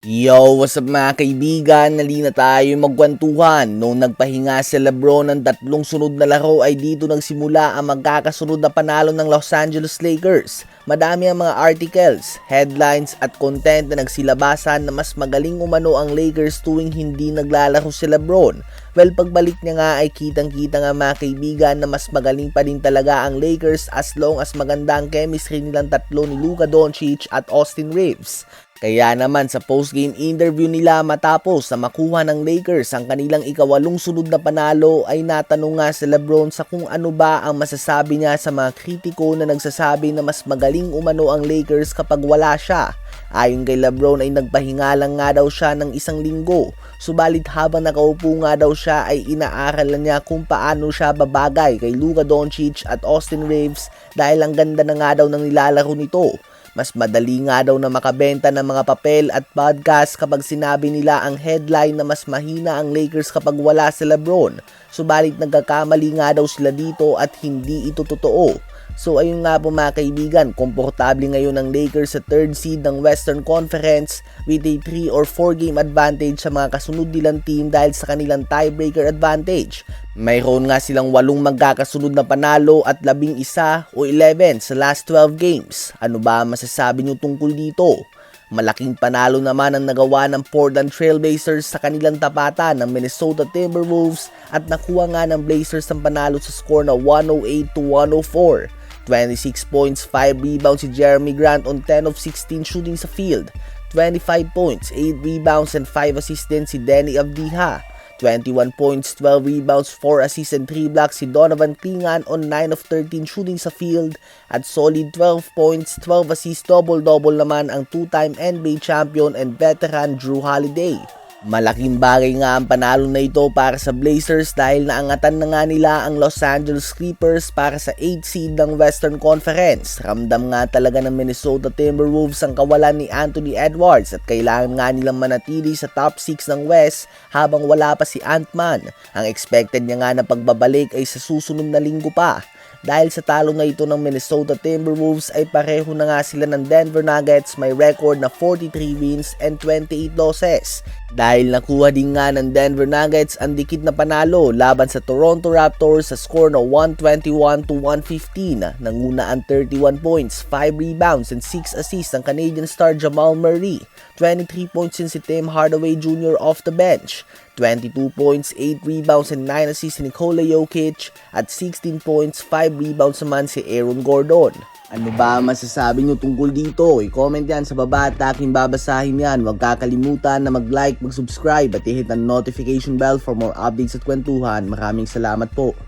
Yo, what's up mga kaibigan? Nalina tayo magkwentuhan. Noong nagpahinga si Lebron ng tatlong sunod na laro ay dito nagsimula ang magkakasunod na panalo ng Los Angeles Lakers. Madami ang mga articles, headlines at content na nagsilabasan na mas magaling umano ang Lakers tuwing hindi naglalaro si Lebron. Well, pagbalik niya nga ay kitang-kita nga mga kaibigan na mas magaling pa din talaga ang Lakers as long as maganda ang chemistry nilang tatlo ni Luka Doncic at Austin Reeves. Kaya naman sa post-game interview nila matapos na makuha ng Lakers ang kanilang ikawalong sunod na panalo ay natanong nga si Lebron sa kung ano ba ang masasabi niya sa mga kritiko na nagsasabi na mas magaling umano ang Lakers kapag wala siya. Ayon kay Lebron ay nagpahinga lang nga daw siya ng isang linggo. Subalit habang nakaupo nga daw siya ay inaaralan niya kung paano siya babagay kay Luka Doncic at Austin Reeves dahil ang ganda na nga daw ng nilalaro nito. Mas madali nga daw na makabenta ng mga papel at podcast kapag sinabi nila ang headline na mas mahina ang Lakers kapag wala si Lebron. Subalit nagkakamali nga daw sila dito at hindi ito totoo. So ayun nga po mga kaibigan, komportable ngayon ang Lakers sa third seed ng Western Conference with a 3 or 4 game advantage sa mga kasunod nilang team dahil sa kanilang tiebreaker advantage. Mayroon nga silang 8 magkakasunod na panalo at 11 o 11 sa last 12 games. Ano ba masasabi nyo tungkol dito? Malaking panalo naman ang nagawa ng Portland Trail Blazers sa kanilang tapatan ng Minnesota Timberwolves at nakuha nga ng Blazers ang panalo sa score na 108-104. 26 points, 5 rebounds si Jeremy Grant on 10 of 16 shooting sa field. 25 points, 8 rebounds and 5 assists din si Denny Avdija. 21 points, 12 rebounds, 4 assists and 3 blocks si Donovan Clingan on 9 of 13 shooting sa field. At solid 12 points, 12 assists, double-double naman ang two-time NBA champion and veteran Jrue Holiday. Malaking bagay nga ang panalo na ito para sa Blazers dahil naangatan na nga nila ang Los Angeles Clippers para sa 8th seed ng Western Conference. Ramdam nga talaga ng Minnesota Timberwolves ang kawalan ni Anthony Edwards at kailangan nga nilang manatili sa top 6 ng West habang wala pa si Ant-Man. Ang expected niya nga na pagbabalik ay sa susunod na linggo pa. Dahil sa talo na ito ng Minnesota Timberwolves ay pareho na nga sila ng Denver Nuggets, may record na 43 wins and 28 losses. Dahil nakuha din nga ng Denver Nuggets ang dikit na panalo laban sa Toronto Raptors sa score na 121-115. Nanguna ang 31 points, 5 rebounds and 6 assists ng Canadian star Jamal Murray. 23 points din si Tim Hardaway Jr. off the bench. 22 points, 8 rebounds and 9 assists si Nikola Jokic at 16 points, 5 rebounds naman si Aaron Gordon. Ano ba masasabi nyo tungkol dito? I-comment yan sa baba at aking babasahin yan. Huwag kakalimutan na mag-like, mag-subscribe at i-hit ang notification bell for more updates at kwentuhan. Maraming salamat po.